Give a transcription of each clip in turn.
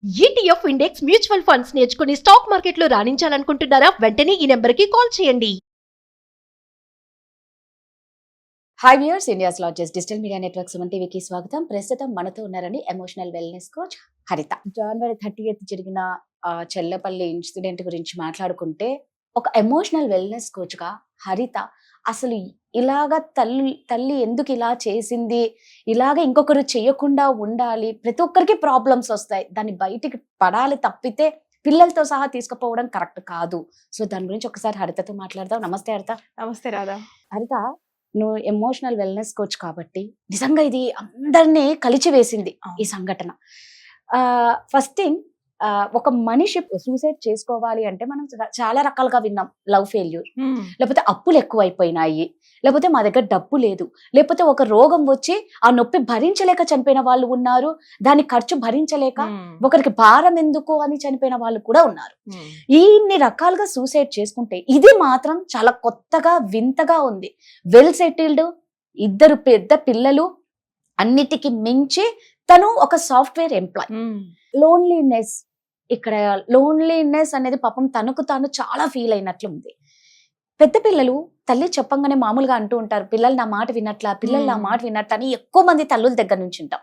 ETF index mutual funds నేర్చుకుని stock మార్కెట్లో రాణించాలనుకుంటున్నారా? వెంటనే ఈ నెంబర్కి కాల్ చేయండి. Hi viewers, India's largest digital media network Suman టీవీకి స్వాగతం. ప్రస్తుతం మనతో ఉన్నారండి ఎమోషనల్ వెల్నెస్ కోచ్ హరిత. జనవరి 30th జరిగిన చెల్లపల్లి ఇన్సిడెంట్ గురించి మాట్లాడుకుంటే, ఒక ఎమోషనల్ వెల్నెస్ కోచ్ గా హరిత అసలు ఇలాగా తల్లి ఎందుకు ఇలా చేసింది, ఇలాగ ఇంకొకరు చేయకుండా ఉండాలి, ప్రతి ఒక్కరికి ప్రాబ్లమ్స్ వస్తాయి, దాన్ని బయటికి పడాలి తప్పితే పిల్లలతో సహా తీసుకుపోవడం కరెక్ట్ కాదు. సో దాని గురించి ఒకసారి హరితతో మాట్లాడదాం. నమస్తే హరిత. నమస్తే రాధా. హరిత, నువ్వు ఎమోషనల్ వెల్నెస్ కోచ్ కాబట్టి నిజంగా ఇది అందరినీ కలిచివేసింది ఈ సంఘటన. ఫస్ట్ థింగ్, ఒక మనిషి సూసైడ్ చేసుకోవాలి అంటే మనం చాలా రకాలుగా విన్నాం. లవ్ ఫెయిల్యూర్, లేకపోతే అప్పులు ఎక్కువైపోయినాయి, లేకపోతే మా దగ్గర డబ్బు లేదు, లేకపోతే ఒక రోగం వచ్చి ఆ నొప్పి భరించలేక చనిపోయిన వాళ్ళు ఉన్నారు, దాని ఖర్చు భరించలేక ఒకరికి భారం ఎందుకు అని చనిపోయిన వాళ్ళు కూడా ఉన్నారు. ఇన్ని రకాలుగా సూసైడ్ చేసుకుంటే ఇది మాత్రం చాలా కొత్తగా వింతగా ఉంది. వెల్ సెటిల్డ్, 2 పెద్ద పిల్లలు, అన్నిటికీ మించి తను ఒక సాఫ్ట్వేర్ ఎంప్లాయ్. లోన్లీనెస్, ఇక్కడ లోన్లీనెస్ అనేది పాపం తనకు తాను చాలా ఫీల్ అయినట్లు ఉంది. పెద్ద పిల్లలు తల్లి చెప్పంగానే మామూలుగా అంటూ ఉంటారు, పిల్లలు నా మాట వినట్లా, పిల్లలు నా మాట వినట్లా అని ఎక్కువ మంది తల్లుల దగ్గర నుంచి ఉంటాం.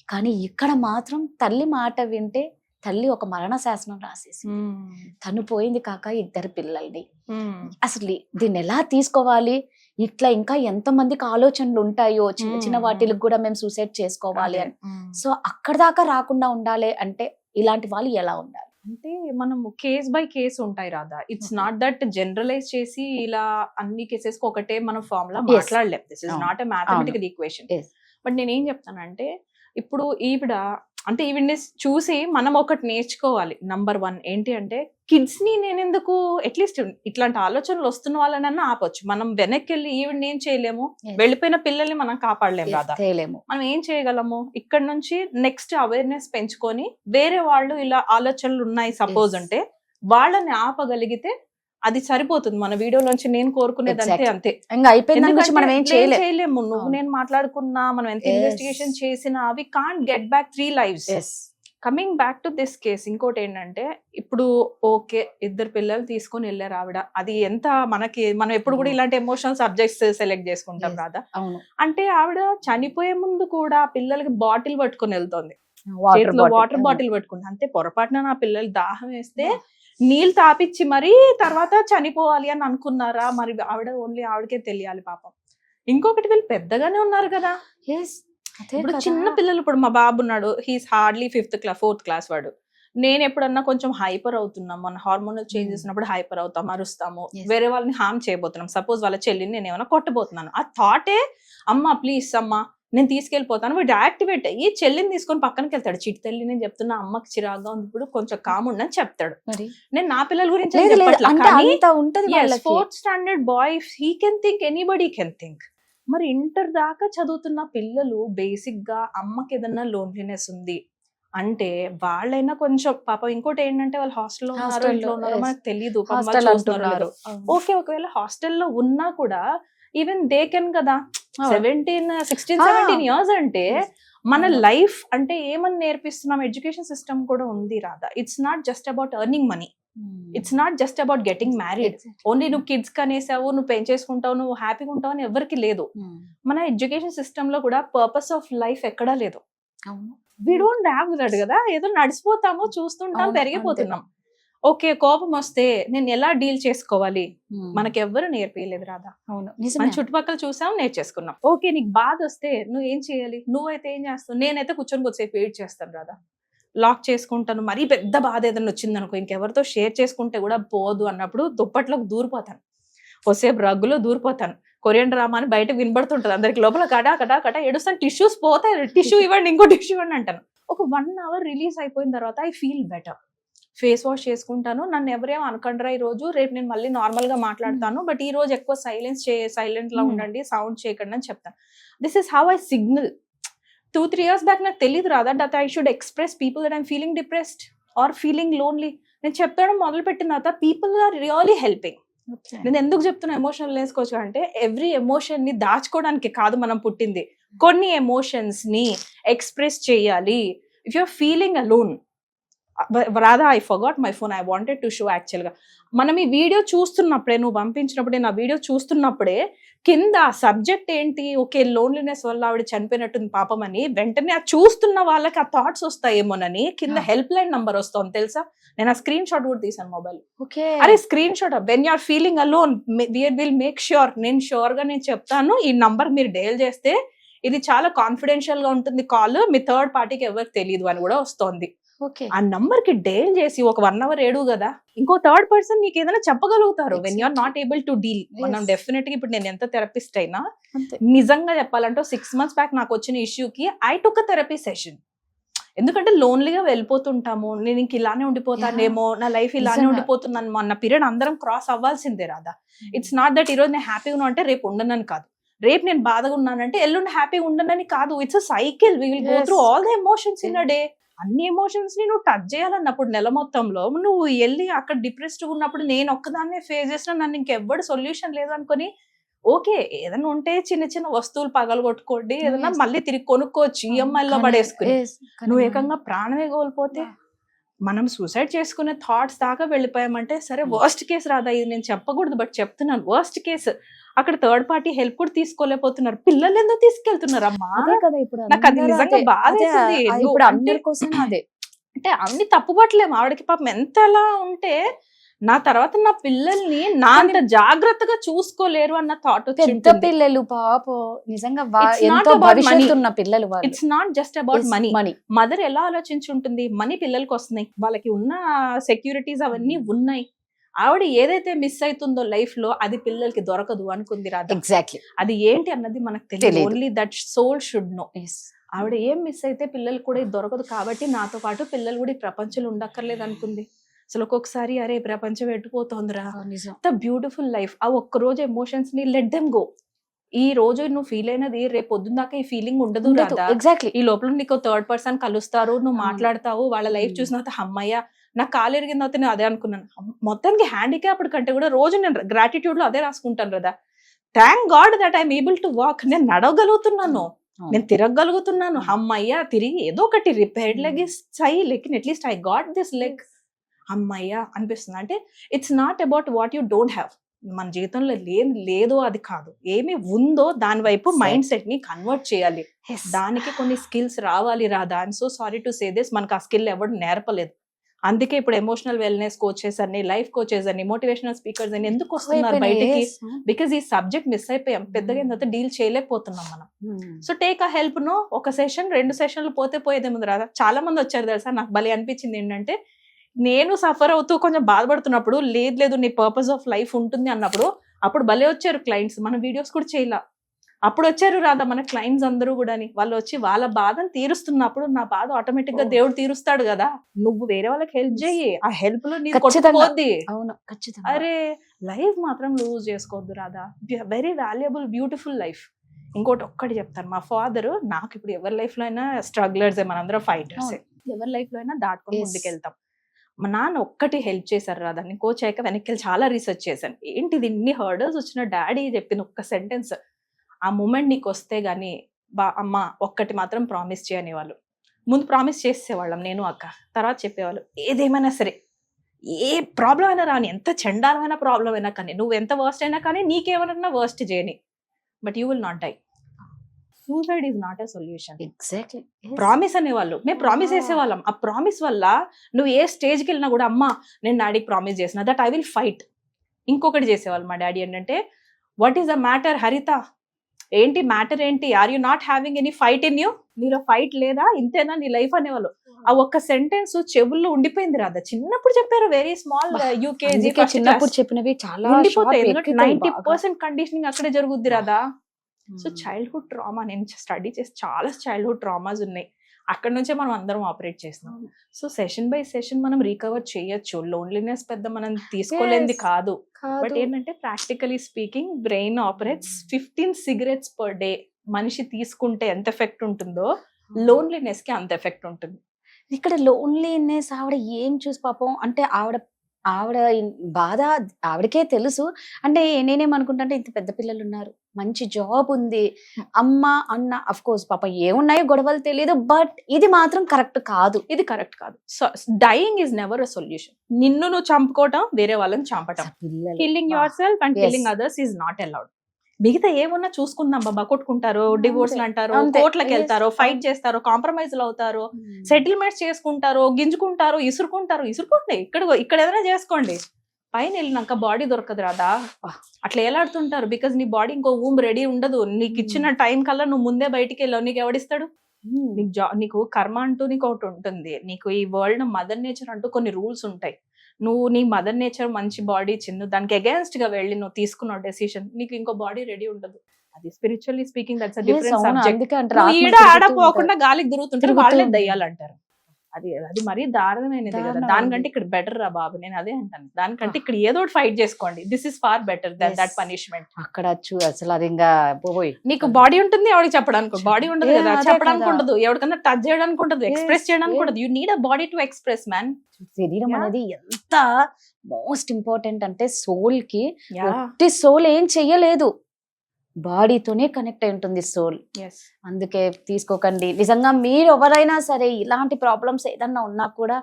కానీ ఇక్కడ మాత్రం తల్లి మాట వింటే తల్లి ఒక మరణ శాసనం రాసేసి తను పోయింది కాక 2 పిల్లల్ని. అసలు దీన్ని ఎలా తీసుకోవాలి, ఇట్లా ఇంకా ఎంత మందికి ఆలోచనలు ఉంటాయో చిన్న చిన్న వాటికి కూడా మేము సూసైడ్ చేసుకోవాలి అని. సో అక్కడ దాకా రాకుండా ఉండాలి అంటే ఇలాంటి వాళ్ళు ఎలా ఉండాలి అంటే మనం కేస్ బై కేస్ ఉంటాయి రాధా. ఇట్స్ నాట్ దట్ జనరలైజ్ చేసి ఇలా అన్ని కేసెస్ కి ఒకటే మనం ఫార్ములా మాట్లాడలేం. This is not a mathematical equation. But నేనేం చెప్తానంటే, ఇప్పుడు ఈవిడ్ని చూసి మనం ఒకటి నేర్చుకోవాలి. నంబర్ 1 ఏంటి అంటే, కిడ్స్ ని నేనెందుకు అట్లీస్ట్ ఇట్లాంటి ఆలోచనలు వస్తున్న వాళ్ళనన్నా ఆపొచ్చు. మనం వెనక్కి వెళ్ళి ఈవిడ్ని ఏం చేయలేము, వెళ్ళిపోయిన పిల్లల్ని మనం కాపాడలేము రాదా. మనం ఏం చేయగలము, ఇక్కడ నుంచి నెక్స్ట్ అవేర్నెస్ పెంచుకొని వేరే వాళ్ళు ఇలా ఆలోచనలు ఉన్నాయి సపోజ్ అంటే వాళ్ళని ఆపగలిగితే అది సరిపోతుంది. మన వీడియోలోంచి నేను కోరుకునేది అంతే. చేయలేము. నువ్వు నేను మాట్లాడుకున్నా, మనం ఎంత ఇన్వెస్టిగేషన్ చేసినా we can't get back 3 lives. Coming back to this case, ఇంకోటి ఏంటంటే, ఇప్పుడు ఓకే 2 పిల్లలు తీసుకొని వెళ్ళారు ఆవిడ. అది ఎంత మనం ఎప్పుడు కూడా ఇలాంటి ఎమోషనల్ సబ్జెక్ట్స్ సెలెక్ట్ చేసుకుంటాం రాదా. అంటే ఆవిడ చనిపోయే ముందు కూడా పిల్లలకి బాటిల్ పట్టుకొని వెళ్తోంది, చేతిలో వాటర్ బాటిల్ పట్టుకుంది. అంతే పొరపాటున నా పిల్లలు దాహం వేస్తే నీళ్ళు తాపిచ్చి మరి తర్వాత చనిపోవాలి అని అనుకున్నారా? మరి ఆవిడ ఓన్లీ ఆవిడకే తెలియాలి పాపం. ఇంకొకటి, వీళ్ళు పెద్దగానే ఉన్నారు కదా. ఇప్పుడు చిన్న పిల్లలు, ఇప్పుడు మా బాబు ఉన్నాడు, హీస్ హార్డ్లీ 4th class వాడు. నేను ఎప్పుడన్నా కొంచెం హైపర్ అవుతున్నాం, మన హార్మోనల్ చేంజెస్ ఉన్నప్పుడు హైపర్ అవుతాం, అరుస్తాము, వేరే వాళ్ళని హార్మ్ చేయబోతున్నాం. సపోజ్ వాళ్ళ చెల్లిని నేను ఏమైనా కొట్టబోతున్నాను, ఆ థాటే అమ్మ ప్లీజ్ అమ్మా నేను తీసుకెళ్ళిపోతాను, వీడు యాక్టివేట్ అయ్యి చెల్లిని తీసుకొని పక్కనకి వెళ్తాడు. చిట్టి తల్లి నేను చెప్తున్నా, అమ్మకి చిరాగ్గా ఉంది, ఇప్పుడు కొంచెం కాముండి అని చెప్తాడు. నేను నా పిల్లల గురించి 4th standard boy, he can think, anybody can think. మరి ఇంటర్ దాకా చదువుతున్న పిల్లలు బేసిక్ గా అమ్మకి ఏదన్నా లోన్లీనెస్ ఉంది అంటే వాళ్ళైనా కొంచెం పాపం. ఇంకోటి ఏంటంటే, వాళ్ళు హాస్టల్లో ఉన్నారో ఇంట్లో ఉన్నారో మనకు తెలియదు. ఓకే, ఒకవేళ హాస్టల్లో ఉన్నా కూడా ఈవెన్ దే కెన్ కదా, 16-17 years అంటే మన లైఫ్ అంటే ఏమని నేర్పిస్తున్నాం, ఎడ్యుకేషన్ సిస్టమ్ కూడా ఉంది రాదా. It's not just about earning money, it's not just about getting married. Only నువ్వు కిడ్స్ కనేసావు, నువ్వు పెంచేసుకుంటావు, నువ్వు హ్యాపీగా ఉంటావు అని ఎవరికి లేదు. మన ఎడ్యుకేషన్ సిస్టమ్ లో కూడా పర్పస్ ఆఫ్ లైఫ్ ఎక్కడా లేదు. వి డోంట్ హ్యావ్ దట్ కదా. ఏదో నడిచిపోతాము, చూస్తుంటాం, పెరిగిపోతున్నాం. ఓకే, కోపం వస్తే నేను ఎలా డీల్ చేసుకోవాలి మనకెవ్వరు నేర్పించలేదు రాదా. మన చుట్టుపక్కల చూసాం, నేర్చేసుకున్నాం. ఓకే, నీకు బాధ వస్తే నువ్వు ఏం చేయాలి, నువ్వైతే ఏం చేస్తావు, నేనైతే కూర్చొని కొద్దిసేపు వెయిట్ చేస్తాను రాదా, లాక్ చేసుకుంటాను. మరీ పెద్ద బాధ ఏదైనా వచ్చింది అనుకో, ఇంకెవరితో షేర్ చేసుకుంటే కూడా పోదు అన్నప్పుడు దుప్పట్లోకి దూరిపోతాను, కొద్దిసేపు రగ్గులో దూరిపోతాను. కొరియన్ డ్రామా అని బయట వినబడుతుంటది అందరికి, లోపల కటా కటా కటా ఏడుస్తాను, టిష్యూస్ పోతాయి, టిష్యూ ఇవ్వండి, ఇంకో టిష్యూ ఇవ్వండి అంటాను. ఒక 1 hour రిలీజ్ అయిపోయిన తర్వాత I feel better, face wash చేసుకుంటాను, నన్ను ఎవరేమో అనకండ్రా ఈ రోజు, రేపు నేను మళ్ళీ నార్మల్ గా మాట్లాడతాను, బట్ ఈ రోజు ఎక్కువ సైలెంట్ లా ఉండండి, సౌండ్ చేయకండి అని చెప్తాను. This is how I signal. 2-3 years back నాకు తెలియదు రాదా that I should express people that I'm feeling depressed are feeling lonely. నేను చెప్పడం మొదలు పెట్టిన తర్వాత పీపుల్ ఆర్ రియల్లీ హెల్పింగ్. నేను ఎందుకు చెప్తున్నా ఎమోషనల్ నేర్చుకోవచ్చు అంటే, ఎవ్రీ ఎమోషన్ ని దాచుకోవడానికి కాదు మనం పుట్టింది, కొన్ని ఎమోషన్స్ ని ఎక్స్ప్రెస్ చేయాలి. If you're feeling alone, Radha I forgot my phone, I wanted to show. యాక్చువల్గా మనం ఈ వీడియో చూస్తున్నప్పుడే, నువ్వు పంపించినప్పుడే, నా వీడియో చూస్తున్నప్పుడే కింద సబ్జెక్ట్ ఏంటి, ఓకే లోన్లీనెస్ వల్ల ఆవిడ చనిపోయినట్టుంది పాపం అని, వెంటనే ఆ చూస్తున్న వాళ్ళకి ఆ థాట్స్ వస్తాయేమోనని కింద హెల్ప్ లైన్ నంబర్ వస్తుంది తెలుసా. నేను ఆ స్క్రీన్ షాట్ కూడా తీసాను మొబైల్. ఓకే అరే screenshot, when you're feeling alone will make sure, నేను షూర్ గా నేను చెప్తాను, ఈ నంబర్ మీరు డయల్ చేస్తే ఇది చాలా కాన్ఫిడెన్షియల్ గా ఉంటుంది కాల్, మీ థర్డ్ పార్టీకి ఎవరికి తెలియదు అని కూడా వస్తుంది. ఓకే ఆ నంబర్ కి డయల్ చేసి ఒక 1 hour ఏడు కదా, ఇంకో థర్డ్ పర్సన్ నీకు ఏదైనా చెప్పగలుగుతారు. When you're not able to deal. మనం డెఫినెట్ గా ఇప్పుడు నేను ఎంత థెరపిస్ట్ అయినా, నిజంగా చెప్పాలంటే 6 months బ్యాక్ నాకు వచ్చిన ఇష్యూకి ఐ టుక్ థెరపీ సెషన్. ఎందుకంటే లోన్లీగా వెళ్ళిపోతుంటాము, నేను ఇంక ఇలానే ఉండిపోతానేమో, నా లైఫ్ ఇలానే ఉండిపోతున్నాను అన్న పీరియడ్ అందరం క్రాస్ అవ్వాల్సిందే రాదా. ఇట్స్ నాట్ దట్ ఈ రోజు నేను హ్యాపీగా ఉన్నా అంటే రేపు ఉండనని కాదు, రేపు నేను బాధగా ఉన్నానంటే ఎల్లుండి హ్యాపీగా ఉండనని కాదు. It's a cycle, we will go through all the emotions in a day. అన్ని ఎమోషన్స్ ని నువ్వు టచ్ చేయాలన్నప్పుడు నెల మొత్తంలో నువ్వు వెళ్ళి అక్కడ డిప్రెస్డ్ ఉన్నప్పుడు నేను ఒక్కదాన్నే ఫేస్ చేసిన, నన్ను ఇంకెవ్వడు సొల్యూషన్ లేదు అనుకుని, ఓకే ఏదైనా ఉంటే చిన్న చిన్న వస్తువులు పగలగొట్టుకోండి, ఏదైనా మళ్ళీ తిరిగి కొనుక్కోవచ్చు ఈఎంఐలో పడేసుకుని. నువ్వు ఏకంగా ప్రాణమే కోల్పోతే, మనం సూసైడ్ చేసుకునే థాట్స్ దాకా వెళ్ళిపోయామంటే సరే వర్స్ట్ కేసు రాదా, ఇది నేను చెప్పకూడదు బట్ చెప్తున్నాను, వర్స్ట్ కేసు. అక్కడ థర్డ్ పార్టీ హెల్ప్ కూడా తీసుకోలేకపోతున్నారు, పిల్లలు ఎందుకు తీసుకెళ్తున్నారు అమ్మా. నాకు అది నిజంగా బాధేసింది. ఇప్పుడు అందరి కోసం అదే అంటే అన్ని తప్పుపట్టలేము, ఆవిడకి పాపం ఎంతలా ఉంటే నా తర్వాత నా పిల్లల్ని నా అంత జాగ్రత్తగా చూసుకోలేరు అన్న థాట్ పెద్ద పిల్లలు పాపం నిజంగా ఎంతో భవిష్యత్తు ఉన్న పిల్లలు. It's not just about money. Mother ఎలా ఆలోచించుంటుంది, మనీ పిల్లలకి వస్తున్నాయి, వాళ్ళకి ఉన్న సెక్యూరిటీస్ అవన్నీ ఉన్నాయి, ఆవిడ ఏదైతే మిస్ అవుతుందో లైఫ్ లో అది పిల్లలకి దొరకదు అనుకుంది రాధా. ఎగ్జాక్ట్లీ అది ఏంటి అన్నది మనకు తెలియదు, only that soul should know. ఆవిడ ఏం మిస్ అయితే పిల్లలు కూడా ఇది దొరకదు, కాబట్టి నాతో పాటు పిల్లలు కూడా ఈ ప్రపంచంలో ఉండక్కర్లేదు అనుకుంది. అసలు ఒక్కొక్కసారి అరే ప్రపంచం ఎట్టుపోతుందిరా, ద బ్యూటిఫుల్ లైఫ్. ఆ ఒక్కరోజు ఎమోషన్స్ ని లెట్ దెమ్ గో. ఈ రోజు నువ్వు ఫీల్ అయినది రేపు పొద్దున్న దాకా ఈ ఫీలింగ్ ఉండదు కదా. ఎగ్జాక్ట్లీ ఈ లోపల నీకు థర్డ్ పర్సన్ కలుస్తారు, నువ్వు మాట్లాడతావు, వాళ్ళ లైఫ్ చూసిన తర్వాత అమ్మయ్య నాకు కాలు ఎరిగిన తర్వాత నేను అదే అనుకున్నాను. మొత్తానికి హ్యాండిక్యాప్డ్ కంటే కూడా రోజు నేను గ్రాటిట్యూడ్ లో అదే రాసుకుంటాను కదా, thank God that I'm able to walk. నేను నడవగలుగుతున్నాను, నేను తిరగగలుగుతున్నాను, అమ్మయ్య తిరిగి ఏదో ఒకటి రిపేర్డ్ లెగ్ ఇస్ సై లెక్ at least I got this leg, అమ్మయ్య అనిపిస్తుంది. అంటే it's not about what you don't have. మన జీవితంలో లేదో అది కాదు, ఏమి ఉందో దాని వైపు మైండ్ సెట్ ని కన్వర్ట్ చేయాలి. దానికి కొన్ని స్కిల్స్ రావాలి రాదా. I'm so sorry to say this, మనకు ఆ స్కిల్ ఎవరు నేర్పలేదు. అందుకే ఇప్పుడు ఎమోషనల్ వెల్నెస్ కోచెస్ అని, లైఫ్ కోచెస్ అని, మోటివేషనల్ స్పీకర్స్ అని ఎందుకు వస్తున్నారు బయటికి, బికాస్ ఈ సబ్జెక్ట్ మిస్ అయిపోయాం, పెద్దగా ఏంటంటే డీల్ చేయలేకపోతున్నాం మనం. So take a help no. ఒక సెషన్ 2 సెషన్లు పోతే పోయేదేముంది రాదా. చాలా మంది వచ్చారు తెలుసా, నాకు భలే అనిపించింది ఏంటంటే, నేను సఫర్ అవుతూ కొంచెం బాధపడుతున్నప్పుడు, లేదు నీ పర్పస్ ఆఫ్ లైఫ్ ఉంటుంది అన్నప్పుడు అప్పుడు భలే వచ్చారు క్లయింట్స్. మన వీడియోస్ కూడా చేయలా, అప్పుడు వచ్చారు రాదా మన క్లయింట్స్ అందరూ కూడా. వాళ్ళు వచ్చి వాళ్ళ బాధను తీరుస్తున్నప్పుడు నా బాధ ఆటోమేటిక్ గా దేవుడు తీరుస్తాడు కదా. నువ్వు వేరే వాళ్ళకి హెల్ప్ చేయి, ఆ హెల్ప్ లో నీ కొట్టుకోద్ది. అరే లైఫ్ మాత్రం లూజ్ చేసుకోవద్దు రాదా. Very valuable beautiful life. ఇంకోటి ఒక్కటి చెప్తాను, మా ఫాదర్, నాకు ఇప్పుడు ఎవరి లైఫ్ లో అయినా స్ట్రగ్లర్స్, మనందరం ఫైటర్స్, ఎవరి లైఫ్ లో అయినా దాటుకొని ముందుకెళ్తాం. మా నాన్న ఒక్కటి హెల్ప్ చేశారు రాదా. నేను కోచ్ అయ్యాక వెనక్కి వెళ్ళి చాలా రీసెర్చ్ చేశాను, ఏంటిది ఇన్ని హర్డల్స్ వచ్చిన డాడీ చెప్పిన ఒక్క సెంటెన్స్, ఆ మూమెంట్ నీకు వస్తే గానీ అమ్మ ఒక్కటి మాత్రం ప్రామిస్ చేయనేవాళ్ళు. ముందు ప్రామిస్ చేసేవాళ్ళం నేను అక్క, తర్వాత చెప్పేవాళ్ళు ఏదేమైనా సరే, ఏ ప్రాబ్లం అయినా రాని, ఎంత చండాలమైన ప్రాబ్లం అయినా కానీ, నువ్వు ఎంత వర్స్ట్ అయినా కానీ, నీకేమైనా వర్స్ట్ చేయని, but you will not die. Suicide is not a solution. Exactly promise అనేవాళ్ళు, మేము ప్రామిస్ చేసేవాళ్ళం. ఆ ప్రామిస్ వల్ల నువ్వు ఏ స్టేజ్కి వెళ్ళినా కూడా, అమ్మా నేను డాడీకి ప్రామిస్ చేసిన దట్ ఐ విల్ ఫైట్. ఇంకొకటి చేసేవాళ్ళు మా డాడీ ఏంటంటే, వాట్ ఈస్ ద మ్యాటర్ హరిత, ఏంటి మ్యాటర్ ఏంటి, are you not having any fight in you, నీలో ఫైట్ లేదా, ఇంతేనా నీ లైఫ్ అనేవాళ్ళు. ఆ ఒక్క సెంటెన్స్ చెవుల్లో ఉండిపోయింది రాదా. చిన్నప్పుడు చెప్పారు, వెరీ స్మాల్ యూకేజీ చిన్నప్పుడు చెప్పినవి చాలా ఉండిపోతాయి, 90% కండిషనింగ్ అక్కడే జరుగుద్ది రాదా. సో చైల్డ్హుడ్ ట్రామా, నేను స్టడీ చేసి చాలా చైల్డ్హుడ్ ట్రామాస్ ఉన్నాయి, అక్కడ నుంచే మనం అందరం ఆపరేట్ చేస్తున్నాం. సో సెషన్ బై సెషన్ మనం రికవర్ చేయొచ్చు. లోన్లీనెస్ పెద్ద మనం తీసుకోలేనిది కాదు, బట్ ఏంటంటే practically speaking brain operates 15 cigarettes per day. మనిషి తీసుకుంటే ఎంత ఎఫెక్ట్ ఉంటుందో లోన్లీనెస్ కి అంత ఎఫెక్ట్ ఉంటుంది. ఇక్కడ లోన్లీనెస్ ఆవిడ ఏం చూసి పాపం, అంటే ఆవిడ బాధ ఆవిడకే తెలుసు. అంటే నేనేమనుకుంటా అంటే, ఇంత పెద్ద పిల్లలు ఉన్నారు, మంచి జాబ్ ఉంది, అమ్మ అన్న అఫ్ కోర్స్ పాప ఏమున్నాయో గొడవలు తెలియదు, బట్ ఇది మాత్రం కరెక్ట్ కాదు. ఇది కరెక్ట్ కాదు. So dying is never a solution. నిన్ను నువ్వు చంపుకోవటం, వేరే వాళ్ళని చంపటం, killing yourself and Yes. Killing others is not allowed. మిగతా ఏమన్నా చూసుకుందాం బాబా, కొట్టుకుంటారు, డివోర్స్లు అంటారు, అంతే. కోర్టులకు వెళ్తారు, Yes. ఫైట్ చేస్తారు, కాంప్రమైజ్లు అవుతారు, సెటిల్మెంట్స్ చేసుకుంటారు, గింజుకుంటారు, ఇసురుకుంటే ఇక్కడ ఏదైనా చేసుకోండి. పైన వెళ్ళినాక బాడీ దొరకదు రాదా, అట్లా ఏలాడుతుంటారు. బికాజ్ నీ బాడీ ఇంకో ఊమ్ రెడీ ఉండదు. నీకు ఇచ్చిన టైం కల్లా నువ్వు ముందే బయటికి వెళ్ళావు, నీకు ఎవడిస్తాడు? నీకు కర్మ అంటూ నీకు ఒకటి ఉంటుంది. నీకు ఈ వరల్డ్ మదర్ నేచర్ అంటూ కొన్ని రూల్స్ ఉంటాయి. నువ్వు నీ మదర్ నేచర్ మంచి బాడీ ఇచ్చింది, దానికి అగేన్స్ట్ గా వెళ్ళి నువ్వు తీసుకున్న డెసిషన్, నీకు ఇంకో బాడీ రెడీ ఉండదు. అది spiritually speaking that's a different subject. అందుకే అంటారు నువ్వు ఈడ ఆత్మ ఆడ తిరుగుతూ పోకుండా ఉంటుంది. గాలికి తిరుగుతుంటారు, తిరుగుతూ వాళ్ళే ఉంటుంది. దయ్యాలంటారు. అది మరీ దారుణమైనది కదా. దారుణం దానికంటే ఉంది. ఇక్కడ బెటర్ రా బాబు, నేను అదే అంటాను. దానికంటే ఇక్కడ ఏదో ఒకటి ఫైట్ చేసుకోండి. This is far better that Yes. That punishment. అక్కడ అసలు అది ఇంకా పోయి నీకు బాడీ ఉంటుంది, ఎవరికి చెప్పడానికి బాడీ ఉండదు కదా, అదే చెప్పడానికి కదా. ఉండదు, ఎవరికన్నా టచ్ చేయడానికి ఉండదు, ఎక్స్ప్రెస్ Yes, చేయడానికి yes. ఉండదు. You need a body to express man. శరీరం Yeah. అనేది ఎంత మోస్ట్ ఇంపార్టెంట్ అంటే సోల్ కి, సోల్ ఏం చెయ్యలేదు, బాడీతోనే కనెక్ట్ అయి ఉంటుంది సోల్. అందుకే తీసుకోకండి. నిజంగా మీరు ఎవరైనా సరే ఇలాంటి ప్రాబ్లమ్స్ ఏదన్నా ఉన్నా కూడా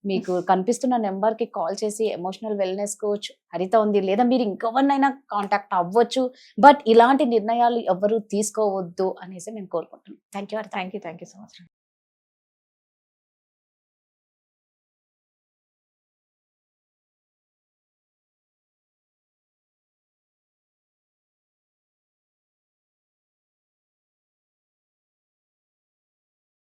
మీకు కనిపిస్తున్న నెంబర్ కి కాల్ చేసి ఎమోషనల్ వెల్నెస్ కోచ్ హరిత ఉంది, లేదా మీరు ఇంకెవరినైనా కాంటాక్ట్ అవ్వచ్చు. బట్ ఇలాంటి నిర్ణయాలు ఎవరు తీసుకోవద్దు అనేసి మేము కోరుకుంటున్నాం. Thank you. Thank you so much.